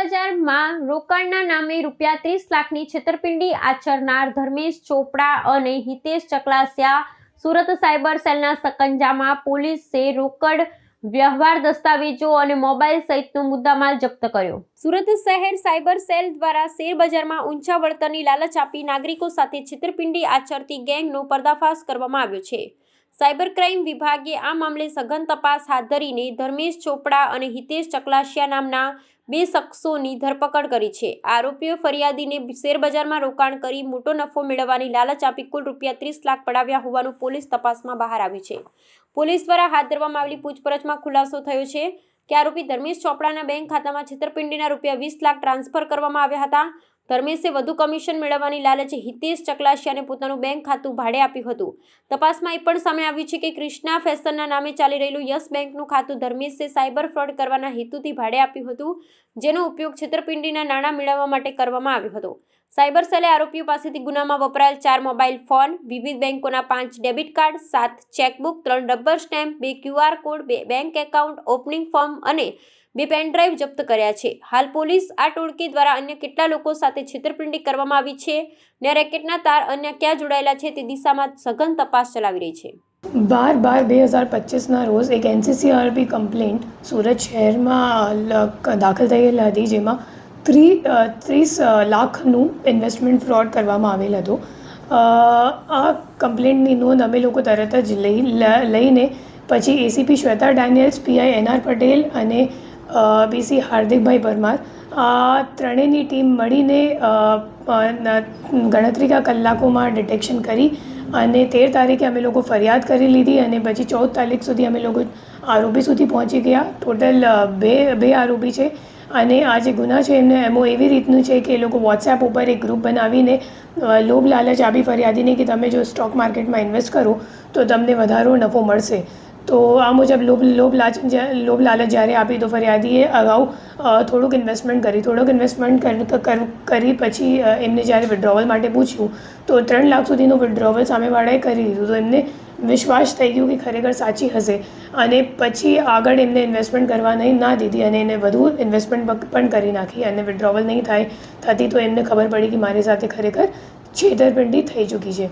બજારમાં રોકાણના નામે ₹30 લાખની છેતરપિંડી આચરનાર ધર્મેશ ચોપડા અને હિતેશ ચકલાસિયા સુરત સાયબર સેલના સકંજામાં. પોલીસે રોકડ વ્યવહાર, દસ્તાવેજો અને મોબાઈલ સહિતનો મુદ્દામાલ જપ્ત કર્યો. સુરત શહેર સાયબર સેલ દ્વારા શેરબજારમાં ઊંચા વળતરની લાલચ આપી નાગરિકો સાથે છેતરપિંડી આચરતી ગેંગનો પર્દાફાશ કરવામાં આવ્યો છે. સાયબર ક્રાઇમ વિભાગે આ મામલે સઘન તપાસ હાથ ધરીને ધર્મેશ ચોપડા અને હિતેશ ચકલાસિયા નામના 2 શખ્સોની ધરપકડ કરી છે. આરોપીઓ ફરિયાદીને શેરબજારમાં રોકાણ કરી મોટો નફો મેળવવાની લાલચ આપી કુલ ₹30 લાખ પડાવ્યા હોવાનું પોલીસ તપાસમાં બહાર આવ્યું છે. પોલીસ દ્વારા હાથ ધરવામાં આવેલી પૂછપરછમાં ખુલાસો થયો છે કે આરોપી ધર્મેશ ચોપડાના બેંક ખાતામાં છેતરપિંડીના ₹20 લાખ ટ્રાન્સફર કરવામાં આવ્યા હતા. ધર્મેશે વધુ કમિશન મેળવવાની લાલચે હિતેશ ચકલાસિયાને પોતાનું બેંક ખાતું ભાડે આપ્યું હતું. તપાસમાં એ પણ સામે આવ્યું છે કે ક્રિષ્ના ફેશનના નામે ચાલી રહેલું યસ બેંકનું ખાતું ધર્મેશે સાયબર ફ્રોડ કરવાના હેતુથી ભાડે આપ્યું હતું, જેનો ઉપયોગ છેતરપિંડીના નાણાં મેળવવા માટે કરવામાં આવ્યો હતો. સાયબર સેલે આરોપીઓ પાસેથી ગુનામાં વપરાયેલ 4 મોબાઈલ ફોન, વિવિધ બેંકોના 5 debit card, 7 chequebook, 3 rubber stamp, 2 QR code, 2 bank account opening form અને 2 પેનડ્રાઈવ જપ્ત કર્યા છે. હાલ પોલીસ આ ટોળકી દ્વારા અન્ય કેટલા લોકો સાથે છેતરપિંડી કરવામાં આવી છે ને રેકેટના તાર અન્ય ક્યાં જોડાયેલા છે તે દિશામાં સઘન તપાસ ચલાવી રહી છે. 12/12/2025ના રોજ એક NCCRP કમ્પ્લેન્ટ સુરત શહેરમાં દાખલ થયેલ હતી, જેમાં 30 લાખનું ઇન્વેસ્ટમેન્ટ ફ્રોડ કરવામાં આવેલ હતું. આ કમ્પ્લેન્ટની નોંધ અમે લોકો તરત જ લઈને પછી ACP Shweta Daniels, PI NR Patel અને PC હાર્દિકભાઈ પરમાર આ ત્રણેયની ટીમ મળીને ગણતરીના કલાકોમાં ડિટેક્શન કરી અને 13 તારીખે અમે લોકો ફરિયાદ કરી લીધી અને પછી 14 તારીખ સુધી અમે લોકો આરોપી સુધી પહોંચી ગયા. ટોટલ બે આરોપી છે અને આ જે ગુના છે એમને એમો એવી રીતનું છે કે એ લોકો વોટ્સએપ ઉપર એક ગ્રુપ બનાવીને લોભ લાલચ આપી ફરિયાદીને કે તમે જો સ્ટોક માર્કેટમાં ઇન્વેસ્ટ કરો તો તમને વધારો નફો મળશે. તો આ મુજબ લોભ લાલચ જ્યારે આપી તો ફરિયાદીએ અગાઉ થોડુંક ઇન્વેસ્ટમેન્ટ કરી પછી એમને જ્યારે વિડ્રોવલ માટે પૂછ્યું તો 3 લાખ સુધીનું વિડ્રોવલ સામેવાળાએ કરી દીધું. તો એમને વિશ્વાસ થઈ ગયો કે ખરેખર સાચી હશે અને પછી આગળ એમને ઇન્વેસ્ટમેન્ટ કરવા ના દીધી અને એને વધુ ઇન્વેસ્ટમેન્ટ પણ કરી નાખી અને વિડ્રોવલ નહીં થતી તો એમને ખબર પડી કે મારી સાથે ખરેખર છેતરપિંડી થઈ ચૂકી છે.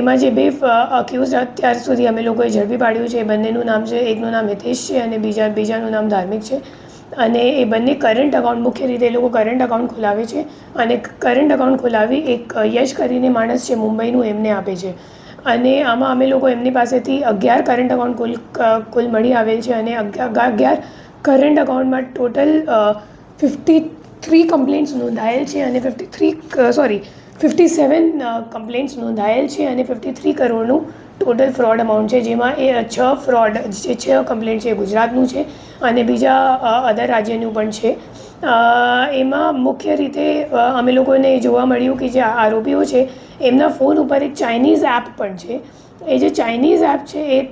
એમાં જે 2 અક્યુઝ અત્યાર સુધી અમે લોકોએ ઝડપી પાડ્યું છે એ બંનેનું નામ છે, એકનું નામ હિતેશ છે અને બીજાનું નામ ધાર્મિક છે. અને એ બંને કરંટ અકાઉન્ટ, મુખ્ય રીતે એ લોકો કરંટ અકાઉન્ટ ખોલાવે છે અને કરંટ અકાઉન્ટ ખોલાવી એક યશ કરીને માણસ છે મુંબઈનું, એમને આપે છે. અને આમાં અમે લોકો એમની પાસેથી 11 કરંટ અકાઉન્ટ કુલ મળી આવેલ છે અને 11 કરંટ અકાઉન્ટમાં ટોટલ 53 કમ્પ્લેન્ટ્સ નોંધાયેલ છે અને 57 કમ્પ્લેન્ટ્સ નોંધાયેલ છે અને 53 કરોડનું ટોટલ ફ્રોડ અમાઉન્ટ છે, જેમાં એ 6 કમ્પ્લેન્ટ છે ગુજરાતનું છે અને બીજા અધર રાજ્યનું પણ છે. એમાં મુખ્ય રીતે અમે લોકોને જોવા મળ્યું કે જે આરોપીઓ છે એમના ફોન ઉપર એક ચાઇનીઝ એપ પણ છે. એ જે ચાઇનીઝ એપ છે એ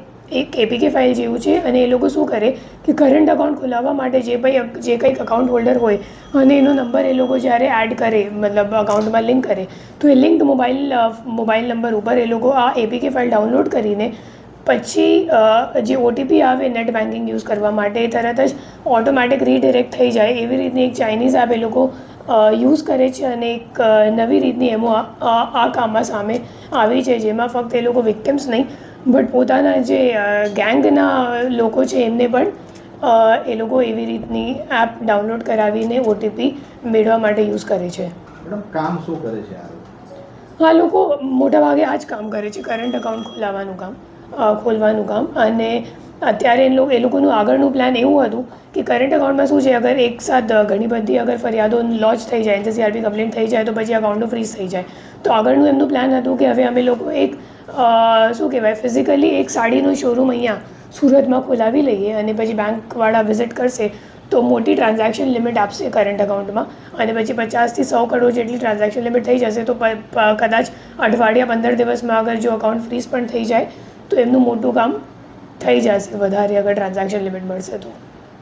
એક APK ફાઇલ જેવું છે અને એ લોકો શું કરે કે કરંટ અકાઉન્ટ ખોલાવવા માટે જે કંઈક અકાઉન્ટ હોલ્ડર હોય અને એનો નંબર એ લોકો જ્યારે એડ કરે, મતલબ અકાઉન્ટમાં લિંક કરે, તો એ લિંક્ડ મોબાઈલ નંબર ઉપર એ લોકો આ APK ફાઇલ ડાઉનલોડ કરીને પછી જે OTP આવે નેટ બેન્કિંગ યુઝ કરવા માટે એ તરત જ ઓટોમેટિક રીડિરેક્ટ થઈ જાય એવી રીતની એક ચાઇનીઝ એપ એ લોકો યુઝ કરે છે અને એક નવી રીતની એમો આ કામમાં સામે આવી છે, જેમાં ફક્ત એ લોકો વિક્ટિમ્સ નહીં બટ પોતાના જે ગેંગના લોકો છે એમને પણ એ લોકો એવી રીતની એપ ડાઉનલોડ કરાવીને OTP મેળવવા માટે યુઝ કરે છે. મેડમ, કામ શું કરે છે આ લોકો? મોટાભાગે આ જ કામ કરે છે, કરંટ અકાઉન્ટ ખોલવાનું કામ. અને અત્યારે એ લોકોનું આગળનું પ્લાન એવું હતું કે કરંટ અકાઉન્ટમાં શું છે, અગર એકસાથ ઘણી બધી અગર ફરિયાદો લોન્ચ થઈ જાય, NCCRP કમ્પ્લેન્ટ થઈ જાય તો પછી અકાઉન્ટો ફ્રીઝ થઈ જાય. તો આગળનું એમનું પ્લાન હતું કે હવે અમે લોકો એક ફિઝિકલી એક સાડીનું શોરૂમ અહીંયા સુરતમાં ખોલાવી લઈએ અને પછી બેંકવાળા વિઝિટ કરશે તો મોટી ટ્રાન્ઝેક્શન લિમિટ આપશે કરંટ અકાઉન્ટમાં અને પછી 50 થી 100 કરોડ જેટલી ટ્રાન્ઝેક્શન લિમિટ થઈ જશે. તો કદાચ અઠવાડિયા 15 દિવસમાં અગર જો અકાઉન્ટ ફ્રીઝ પણ થઈ જાય તો એમનું મોટું કામ થઈ જશે વધારે અગર ટ્રાન્ઝેક્શન લિમિટ મળશે તો.